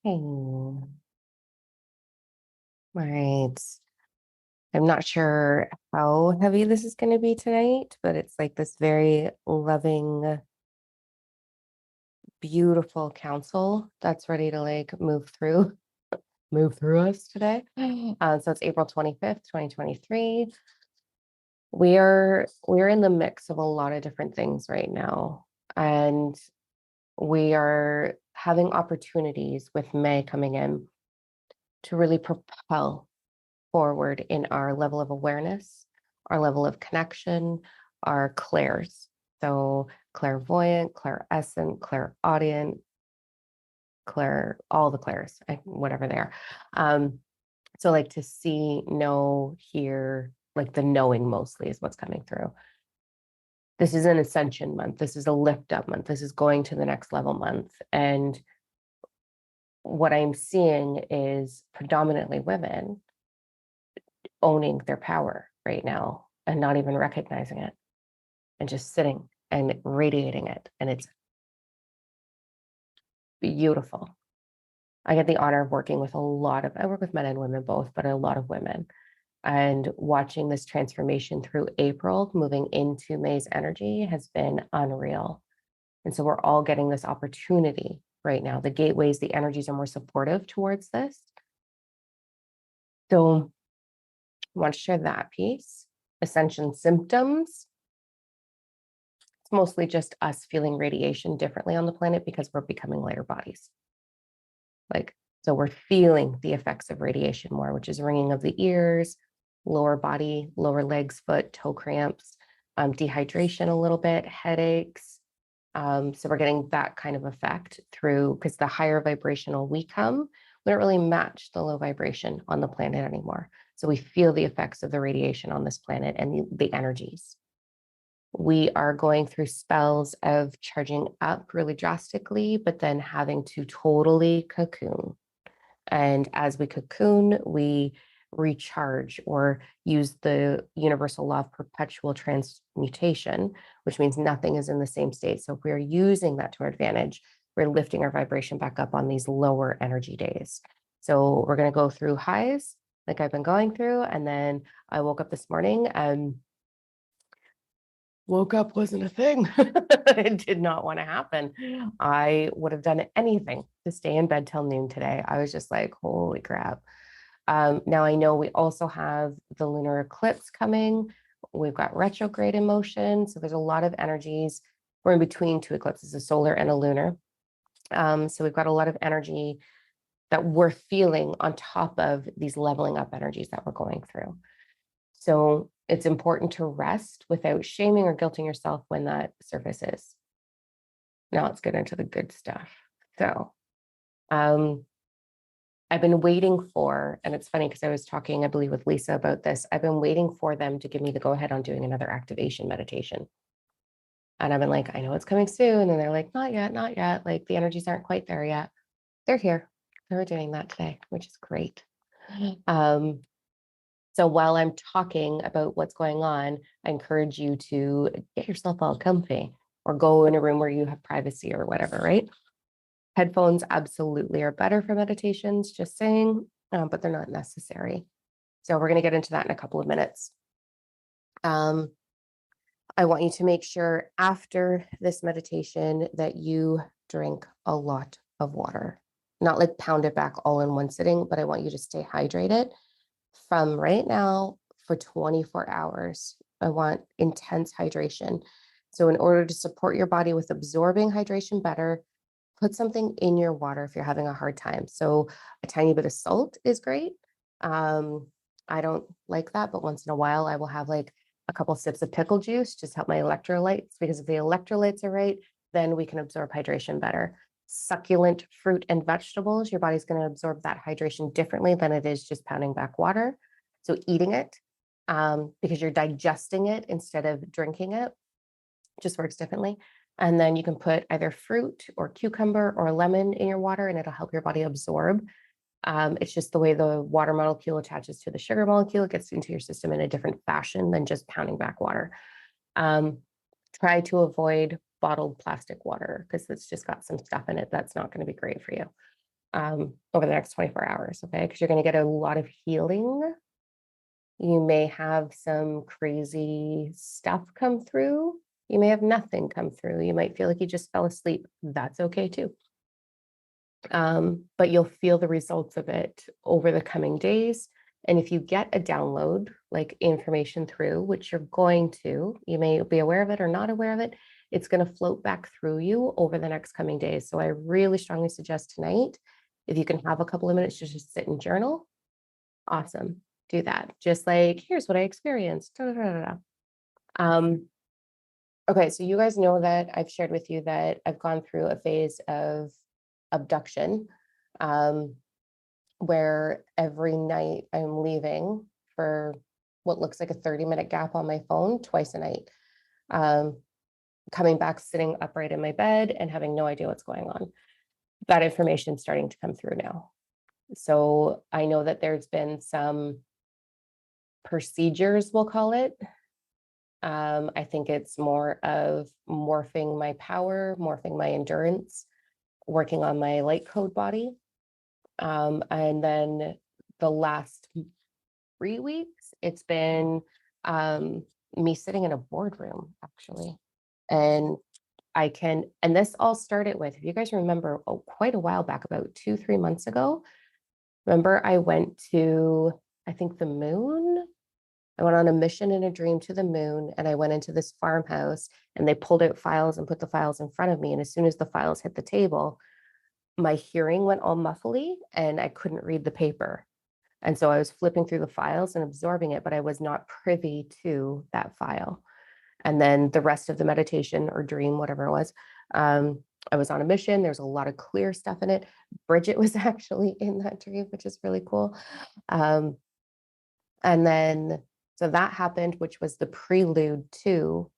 Hey, right. I'm not sure how heavy this is going to be tonight, but it's like this very loving, beautiful council that's ready to like move through us today. So it's April 25th, 2023. We're in the mix of a lot of different things right now, and we are having opportunities with May coming in to really propel forward in our level of awareness, our level of connection, our clairs. So clairvoyant, clairescent, clairaudient, all the clairs, whatever they are. So like to see, know, hear, like the knowing mostly is what's coming through. This is an ascension month. This is a lift up month. This is going to the next level month. And what I'm seeing is predominantly women owning their power right now and not even recognizing it and just sitting and radiating it. And it's beautiful. I get the honor of working with I work with men and women both, but a lot of women. And watching this transformation through April, moving into May's energy has been unreal. And so we're all getting this opportunity right now. The gateways, the energies are more supportive towards this. So I want to share that piece. Ascension symptoms. It's mostly just us feeling radiation differently on the planet because we're becoming lighter bodies. So we're feeling the effects of radiation more, which is ringing of the ears, lower body, lower legs, foot, toe cramps, dehydration a little bit, headaches. So we're getting that kind of effect through, because the higher vibrational we come, we don't really match the low vibration on the planet anymore. So we feel the effects of the radiation on this planet and the energies. We are going through spells of charging up really drastically, but then having to totally cocoon. And as we cocoon, we recharge or use the universal law of perpetual transmutation, which means nothing is in the same state. So if we're using that to our advantage, we're lifting our vibration back up on these lower energy days. So we're going to go through highs like I've been going through. And then I woke up this morning and woke up wasn't a thing. It did not want to happen. I would have done anything to stay in bed till noon today. I was just like, holy crap. Now I know we also have the lunar eclipse coming. We've got retrograde in motion. So there's a lot of energies. We're in between two eclipses, a solar and a lunar. So we've got a lot of energy that we're feeling on top of these leveling up energies that we're going through. So it's important to rest without shaming or guilting yourself when that surfaces. Now let's get into the good stuff. So I've been waiting for, and it's funny because I was talking, I believe, with Lisa about this. I've been waiting for them to give me the go ahead on doing another activation meditation. And I've been like, I know it's coming soon. And they're like, not yet, not yet. Like the energies aren't quite there yet. They're here. They're doing that today, which is great. So while I'm talking about what's going on, I encourage you to get yourself all comfy or go in a room where you have privacy or whatever, right? Headphones absolutely are better for meditations, just saying, but they're not necessary. So we're going to get into that in a couple of minutes. I want you to make sure after this meditation that you drink a lot of water, not like pound it back all in one sitting, but I want you to stay hydrated from right now for 24 hours. I want intense hydration. So in order to support your body with absorbing hydration better, put something in your water if you're having a hard time. So a tiny bit of salt is great. I don't like that, but once in a while I will have like a couple sips of pickle juice, just help my electrolytes, because if the electrolytes are right, then we can absorb hydration better. Succulent fruit and vegetables, your body's going to absorb that hydration differently than it is just pounding back water. So eating it, because you're digesting it instead of drinking it, just works differently. And then you can put either fruit or cucumber or lemon in your water, and it'll help your body absorb. It's just the way the water molecule attaches to the sugar molecule. It gets into your system in a different fashion than just pounding back water. Try to avoid bottled plastic water because it's just got some stuff in it that's not going to be great for you. over the next 24 hours, okay? Because you're going to get a lot of healing. You may have some crazy stuff come through. You may have nothing come through. You might feel like you just fell asleep. That's okay too. But you'll feel the results of it over the coming days. And if you get a download, like information through, which you're going to, you may be aware of it or not aware of it, it's going to float back through you over the next coming days. So I really strongly suggest tonight, if you can have a couple of minutes to just sit and journal, awesome. Do that. Just like, here's what I experienced. Da, da, da, da. Okay, so you guys know that I've shared with you that I've gone through a phase of abduction, where every night I'm leaving for what looks like a 30-minute gap on my phone twice a night, coming back, sitting upright in my bed and having no idea what's going on. That information is starting to come through now. So I know that there's been some procedures, we'll call it. I think it's more of morphing my power, morphing my endurance, working on my light code body. And then the last 3 weeks, it's been me sitting in a boardroom, actually. And and this all started with, if you guys remember, quite a while back, about 2-3 months ago, remember I went to, I think, the moon. I went on a mission in a dream to the moon, and I went into this farmhouse and they pulled out files and put the files in front of me. And as soon as the files hit the table, my hearing went all muffly and I couldn't read the paper. And so I was flipping through the files and absorbing it, but I was not privy to that file. And then the rest of the meditation or dream, whatever it was, I was on a mission. There's a lot of clear stuff in it. Bridget was actually in that dream, which is really cool. And then, so that happened, which was the prelude to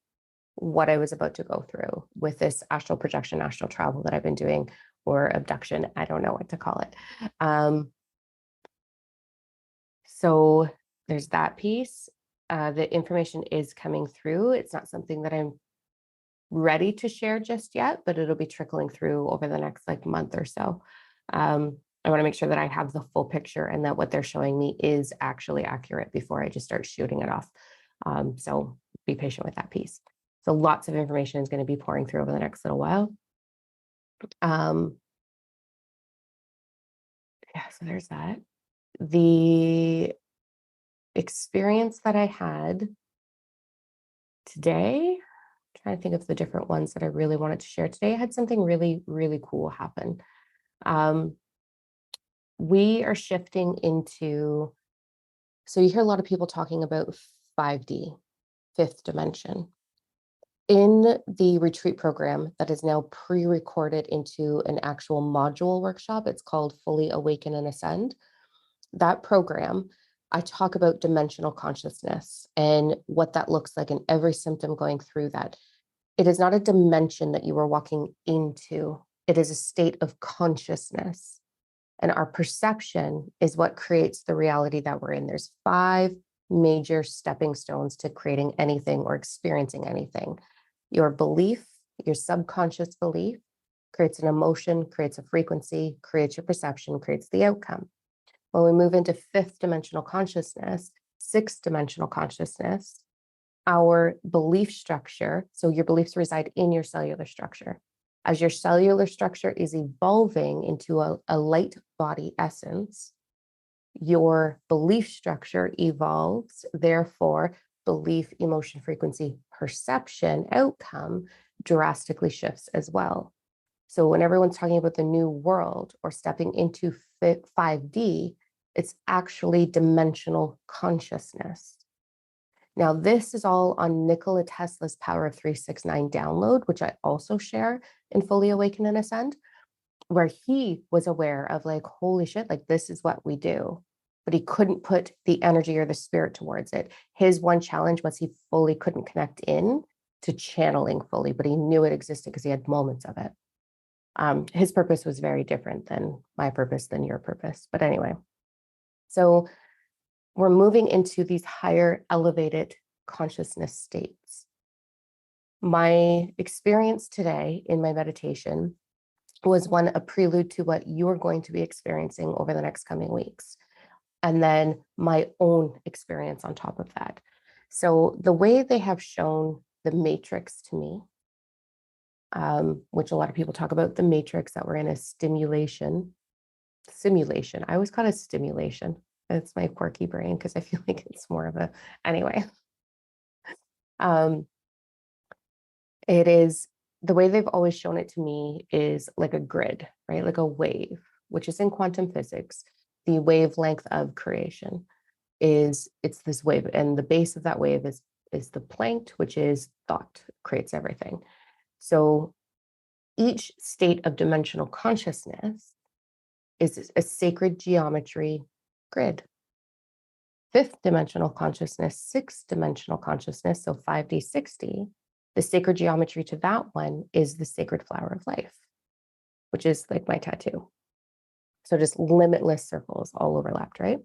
what I was about to go through with this astral projection, astral travel that I've been doing, or abduction. I don't know what to call it. So there's that piece. The information is coming through. It's not something that I'm ready to share just yet, but it'll be trickling through over the next month or so. I want to make sure that I have the full picture and that what they're showing me is actually accurate before I just start shooting it off. So be patient with that piece. So lots of information is going to be pouring through over the next little while. Yeah, so there's that. The experience that I had today, I'm trying to think of the different ones that I really wanted to share today. I had something really, really cool happen. We are shifting into, so you hear a lot of people talking about 5D, fifth dimension. In the retreat program that is now pre-recorded into an actual module workshop, it's called Fully Awaken and Ascend. That program, I talk about dimensional consciousness and what that looks like in every symptom going through that. It is not a dimension that you are walking into. It is a state of consciousness. And our perception is what creates the reality that we're in. There's 5 major stepping stones to creating anything or experiencing anything. Your belief, your subconscious belief, creates an emotion, creates a frequency, creates your perception, creates the outcome. When we move into 5th dimensional consciousness, 6th dimensional consciousness, our belief structure, so your beliefs reside in your cellular structure. As your cellular structure is evolving into a light body essence, your belief structure evolves. Therefore, belief, emotion, frequency, perception, outcome drastically shifts as well. So when everyone's talking about the new world or stepping into 5D, it's actually dimensional consciousness. Now, this is all on Nikola Tesla's Power of 369 download, which I also share in Fully Awaken and Ascend, where he was aware of holy shit, this is what we do. But he couldn't put the energy or the spirit towards it. His one challenge was he fully couldn't connect in to channeling fully, but he knew it existed because he had moments of it. His purpose was very different than my purpose, than your purpose. But anyway, so we're moving into these higher elevated consciousness states. My experience today in my meditation was one, a prelude to what you're going to be experiencing over the next coming weeks. And then my own experience on top of that. So the way they have shown the matrix to me, which a lot of people talk about the matrix, that we're in a simulation. I always call it stimulation. It's my quirky brain because I feel like it's more of a, anyway. It is, the way they've always shown it to me is like a grid, right? Like a wave, which is in quantum physics, the wavelength of creation is, it's this wave. And the base of that wave is the Planck, which is thought creates everything. So each state of dimensional consciousness is a sacred geometry grid. Fifth dimensional consciousness, sixth dimensional consciousness, so 5D, 6D, the sacred geometry to that one is the sacred flower of life, which is like my tattoo. So just limitless circles all overlapped, right?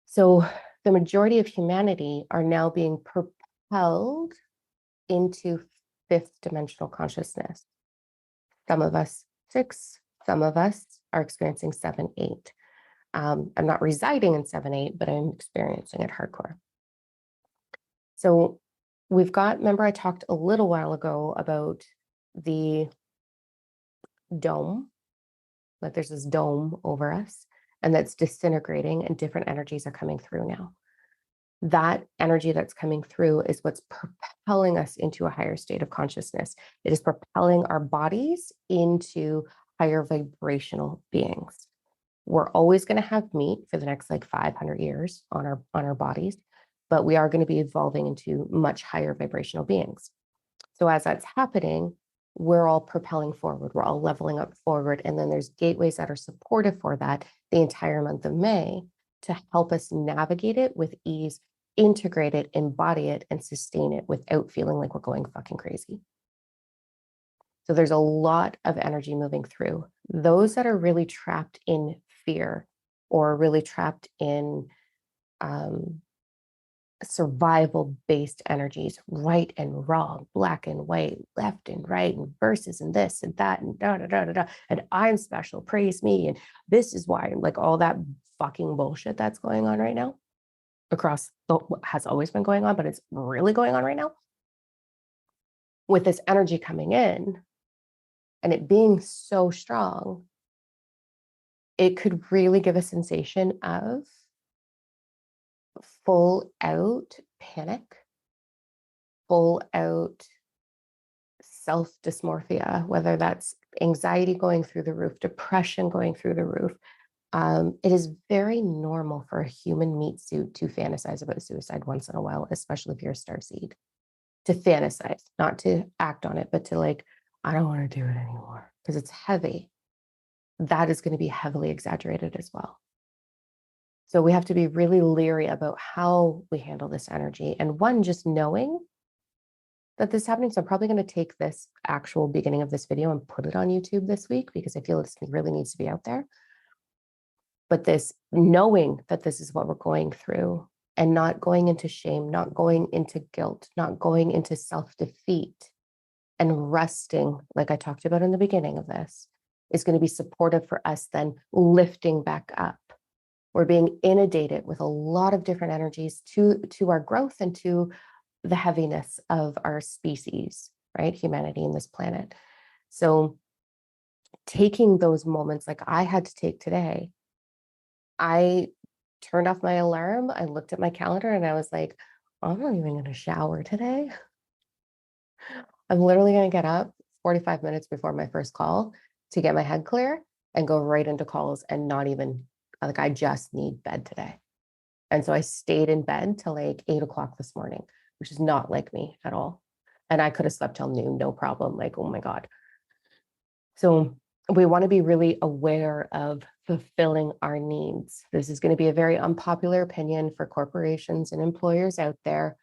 So the majority of humanity are now being propelled into fifth dimensional consciousness. Some of us 6, some of us are experiencing 7, 8. I'm not residing in 7, 8, but I'm experiencing it hardcore. So we've got, remember I talked a little while ago about the dome, that there's this dome over us and that's disintegrating and different energies are coming through now. That energy that's coming through is what's propelling us into a higher state of consciousness. It is propelling our bodies into higher vibrational beings. We're always going to have meat for the next like 500 years on our bodies, but we are going to be evolving into much higher vibrational beings. So as that's happening, we're all propelling forward. We're all leveling up forward. And then there's gateways that are supportive for that the entire month of May to help us navigate it with ease, integrate it, embody it, and sustain it without feeling like we're going fucking crazy. So there's a lot of energy moving through. Those that are really trapped in fear or really trapped in survival-based energies, right and wrong, black and white, left and right, and verses and this and that, and da da da da da, and I'm special, praise me, and this is why, like all that fucking bullshit that's going on right now across has always been going on, but it's really going on right now. With this energy coming in and it being so strong, it could really give a sensation of full out panic, full out self dysmorphia, whether that's anxiety going through the roof, depression going through the roof. It is very normal for a human meat suit to fantasize about suicide once in a while, especially if you're a starseed. To fantasize, not to act on it, but to like, I don't want to do it anymore because it's heavy. That is going to be heavily exaggerated as well. So we have to be really leery about how we handle this energy. And one, just knowing that this is happening. So I'm probably going to take this actual beginning of this video and put it on YouTube this week because I feel this really needs to be out there. But this knowing that this is what we're going through and not going into shame, not going into guilt, not going into self-defeat and resting, like I talked about in the beginning of this, is going to be supportive for us then lifting back up. We're being inundated with a lot of different energies to our growth and to the heaviness of our species, right? Humanity in this planet. So taking those moments like I had to take today, I turned off my alarm. I looked at my calendar and I was like, I'm not even going to shower today. I'm literally going to get up 45 minutes before my first call to get my head clear and go right into calls and not even, like, I just need bed today. And so I stayed in bed till like 8 o'clock this morning, which is not like me at all. And I could have slept till noon, no problem. Like, oh my God. So we want to be really aware of fulfilling our needs. This is going to be a very unpopular opinion for corporations and employers out there.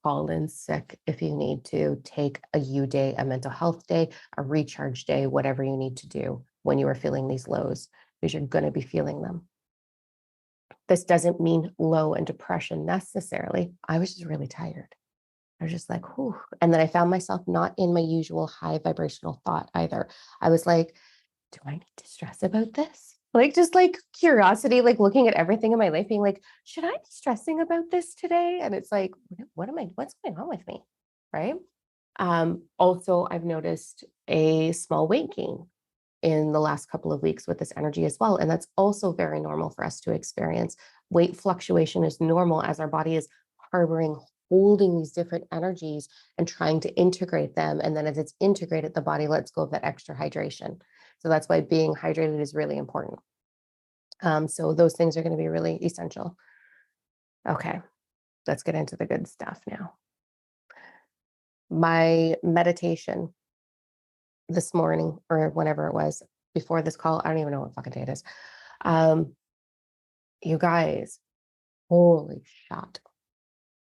Call in sick if you need to. Take a U day, a mental health day, a recharge day, whatever you need to do when you are feeling these lows, because you're going to be feeling them. This doesn't mean low and depression necessarily. I was just really tired. I was just like, whew. And then I found myself not in my usual high vibrational thought either. I was like, do I need to stress about this? Like, just like curiosity, like looking at everything in my life, being like, should I be stressing about this today? And it's like, what's going on with me? Right. Also, I've noticed a small weight gain in the last couple of weeks with this energy as well. And that's also very normal for us to experience. Weight fluctuation is normal as our body is harboring, holding these different energies and trying to integrate them. And then as it's integrated, the body lets go of that extra hydration. So that's why being hydrated is really important. So those things are going to be really essential. Okay, let's get into the good stuff now. My meditation this morning or whenever it was before this call, I don't even know what fucking day it is. You guys, holy shit.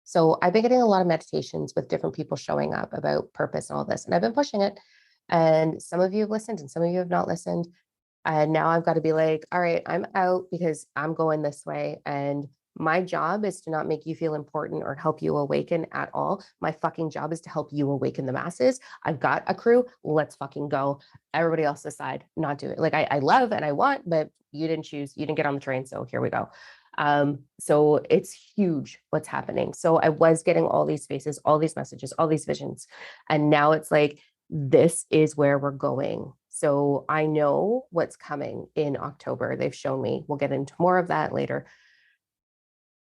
So I've been getting a lot of meditations with different people showing up about purpose and all this, and I've been pushing it. And some of you have listened and some of you have not listened. And now I've got to be like, all right, I'm out because I'm going this way. And my job is to not make you feel important or help you awaken at all. My fucking job is to help you awaken the masses. I've got a crew. Let's fucking go. Everybody else decide not to. Like I love and I want, but you didn't choose. You didn't get on the train. So here we go. So it's huge what's happening. So I was getting all these faces, all these messages, all these visions. And now it's like, this is where we're going. So I know what's coming in October. They've shown me. We'll get into more of that later.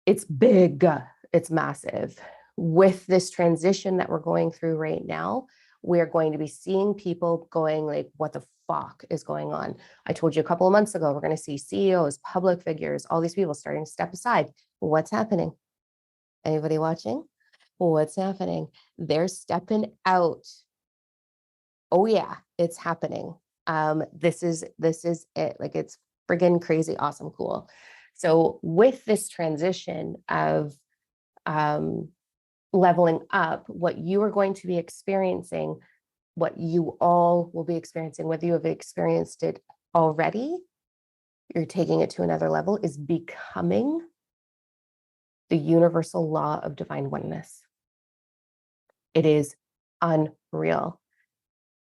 It's big. It's massive. With this transition that we're going through right now, we're going to be seeing people going like, what the fuck is going on? I told you a couple of months ago, we're going to see CEOs, public figures, all these people starting to step aside. What's happening? Anybody watching? What's happening? They're stepping out. Oh yeah, it's happening. This is it. Like it's friggin' crazy, awesome, cool. So with this transition of leveling up, what you are going to be experiencing, what you all will be experiencing, whether you have experienced it already, you're taking it to another level, is becoming the universal law of divine oneness. It is unreal.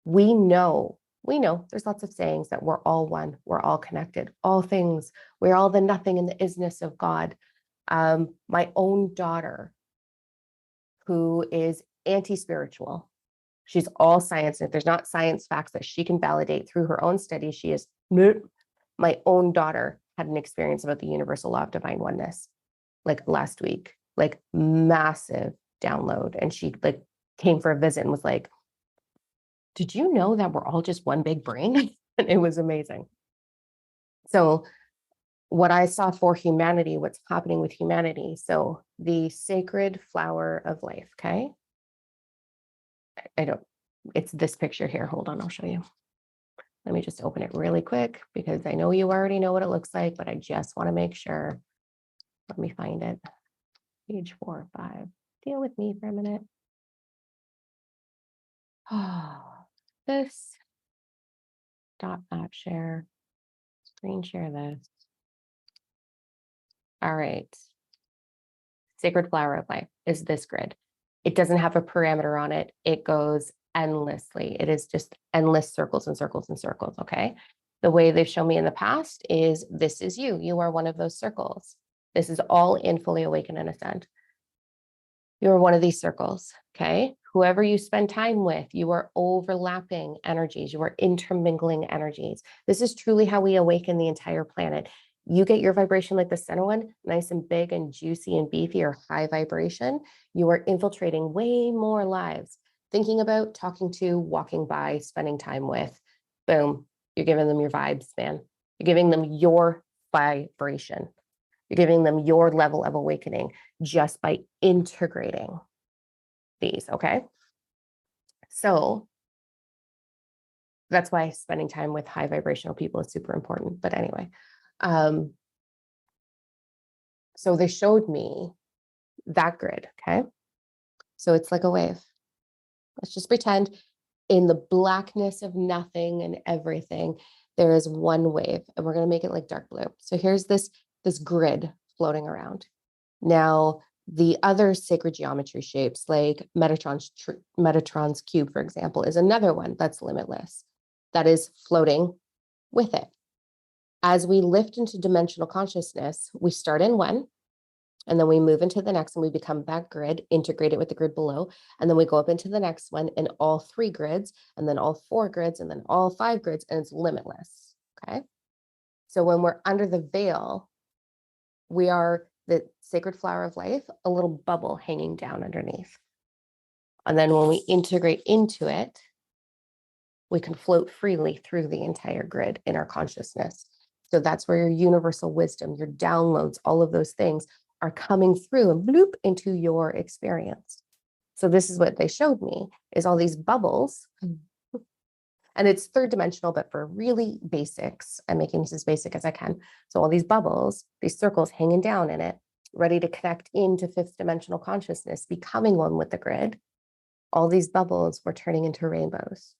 We know there's lots of sayings that we're all one, we're all connected, all things, we're all the nothing and the isness of God. My own daughter, who is anti-spiritual, she's all science. And if there's not science facts that she can validate through her own studies, she is, my own daughter had an experience about the universal law of divine oneness, like last week, like massive download. And she like came for a visit and was like, did you know that we're all just one big brain? And it was amazing. So what I saw for humanity, what's happening with humanity. So the sacred flower of life. Okay. It's this picture here. Hold on. I'll show you. Let me just open it really quick because I know you already know what it looks like, but I just want to make sure. Let me find it. Page 4 or 5. Deal with me for a minute. Oh, this dot map share, screen share this. All right. Sacred flower of life is this grid. It doesn't have a parameter on it. It goes endlessly. It is just endless circles and circles and circles. Okay. The way they've shown me in the past is this is you. You are one of those circles. This is all in Fully Awaken and Ascend. You're one of these circles. Okay. Whoever you spend time with, you are overlapping energies. You are intermingling energies. This is truly how we awaken the entire planet. You get your vibration like the center one, nice and big and juicy and beefy or high vibration. You are infiltrating way more lives, thinking about, talking to, walking by, spending time with. Boom. You're giving them your vibes, man. You're giving them your vibration. You're giving them your level of awakening just by integrating these, okay? So that's why spending time with high vibrational people is super important. But anyway, so they showed me that grid, okay? So it's like a wave. Let's just pretend in the blackness of nothing and everything, there is one wave, and we're going to make it like dark blue. So here's this grid floating around. Now, The other sacred geometry shapes, like Metatron's cube, for example, is another one that's limitless, that is floating with it. As we lift into dimensional consciousness, we start in one, and then we move into the next and we become that grid, integrate it with the grid below. And then we go up into the next one in all 3 grids, and then all 4 grids, and then all 5 grids, and it's limitless. Okay. So when we're under the veil, we are the sacred flower of life, a little bubble hanging down underneath. And then when we integrate into it, we can float freely through the entire grid in our consciousness. So that's where your universal wisdom, your downloads, all of those things are coming through and bloop into your experience. So this is what they showed me, is all these bubbles. And it's 3rd dimensional, but for really basics, I'm making this as basic as I can. So all these bubbles, these circles hanging down in it, ready to connect into 5th dimensional consciousness, becoming one with the grid. All these bubbles were turning into rainbows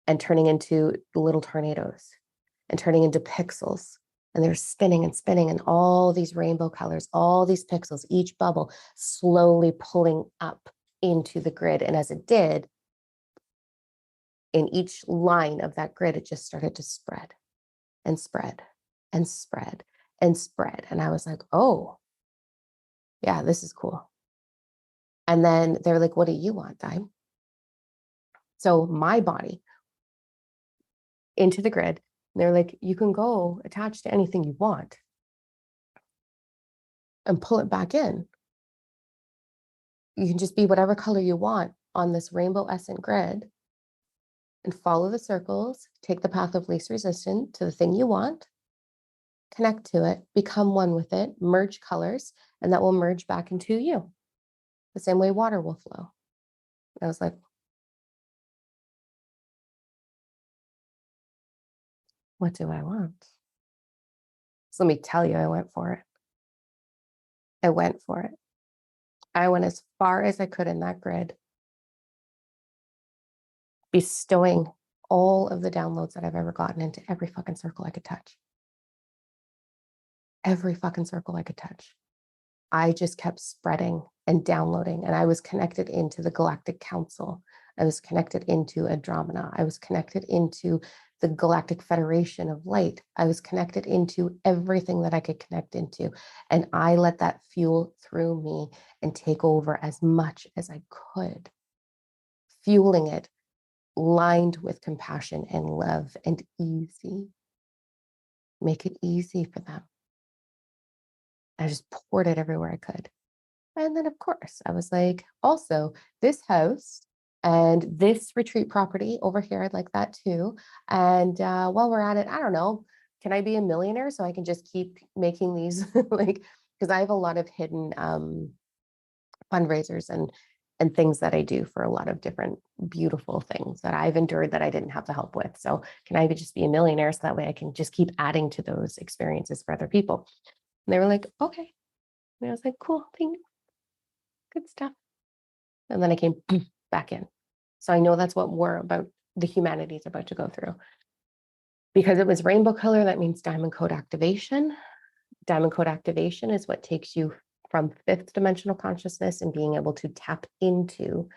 and turning into little tornadoes and turning into pixels. And they're spinning and spinning, and all these rainbow colors, all these pixels, each bubble slowly pulling up into the grid. And as it did, in each line of that grid, it just started to spread and spread and spread and spread. And I was like, oh, yeah, this is cool. And then they're like, what do you want, Dime? So my body into the grid, they're like, you can go attach to anything you want and pull it back in. You can just be whatever color you want on this rainbow essence grid and follow the circles, take the path of least resistance to the thing you want, connect to it, become one with it, merge colors, and that will merge back into you. The same way water will flow. I was like, what do I want? So let me tell you, I went for it. I went for it. I went as far as I could in that grid, bestowing all of the downloads that I've ever gotten into every fucking circle I could touch. Every fucking circle I could touch. I just kept spreading and downloading, and I was connected into the Galactic Council. I was connected into Andromeda. I was connected into the Galactic Federation of Light. I was connected into everything that I could connect into. And I let that fuel through me and take over as much as I could, fueling it, lined with compassion and love and easy. Make it easy for them. I just poured it everywhere I could. And then, of course, I was like, also, this house and this retreat property over here, I'd like that too. And while we're at it, I don't know, can I be a millionaire so I can just keep making these like, because I have a lot of hidden fundraisers and things that I do for a lot of different beautiful things that I've endured that I didn't have the help with. So can I just be a millionaire so that way I can just keep adding to those experiences for other people? And they were like, okay. And I was like, cool, thanks. Good stuff. And then I came back in. So I know that's what we're about, the humanity is about to go through. Because it was rainbow color, that means diamond code activation. Diamond code activation is what takes you from 5th dimensional consciousness and being able to tap into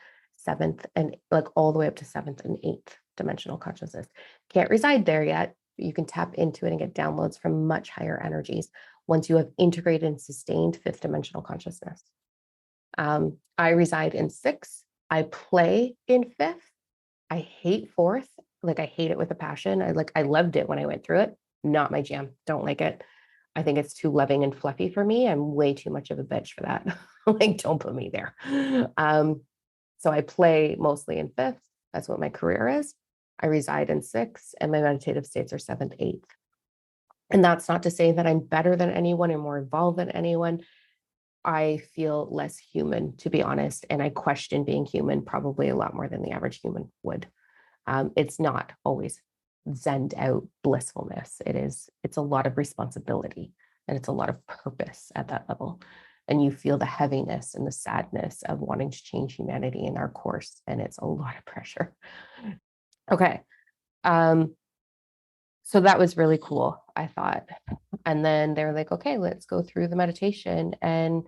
7th and like all the way up to 7th and 8th dimensional consciousness. Can't reside there yet. But you can tap into it and get downloads from much higher energies once you have integrated and sustained 5th dimensional consciousness. I reside in 6th. I play in 5th. I hate 4th. Like I hate it with a passion. I loved it when I went through it. Not my jam. Don't like it. I think it's too loving and fluffy for me. I'm way too much of a bitch for that. Like, don't put me there. So I play mostly in 5th. That's what my career is. I reside in 6th, and my meditative states are 7th, 8th. And that's not to say that I'm better than anyone and more evolved than anyone. I feel less human, to be honest, and I question being human probably a lot more than the average human would. It's not always zened out blissfulness. It's a lot of responsibility and it's a lot of purpose at that level. And you feel the heaviness and the sadness of wanting to change humanity in our course. And it's a lot of pressure. Okay. So that was really cool, I thought. And then they were like, okay, let's go through the meditation. And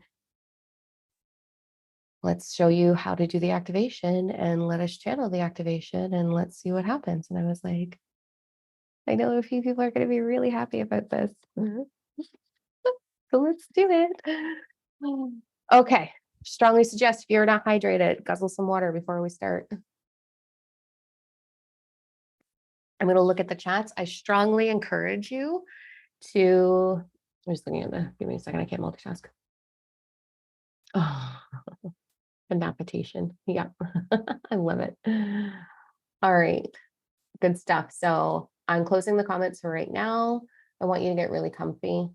let's show you how to do the activation and let us channel the activation and let's see what happens. And I was like, I know a few people are going to be really happy about this. So let's do it. Okay. Strongly suggest if you're not hydrated, guzzle some water before we start. I'm going to look at the chats. I strongly encourage you to, I'm just looking at give me a second. I can't multitask. Oh, the napitation. Yeah, I love it. All right, good stuff. So I'm closing the comments for right now. I want you to get really comfy.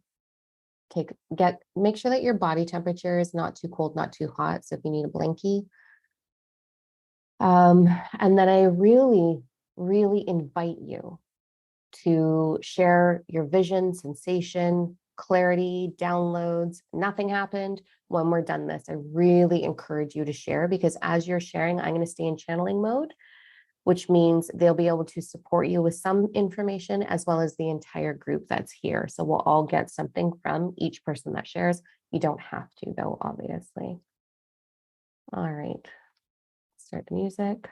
Make sure that your body temperature is not too cold, not too hot. So if you need a blankie. And then I really, really invite you to share your vision, sensation, clarity, downloads. Nothing happened. When we're done this, I really encourage you to share, because as you're sharing, I'm going to stay in channeling mode, which means they'll be able to support you with some information as well as the entire group that's here. So we'll all get something from each person that shares. You don't have to, though, obviously. All right. Start the music.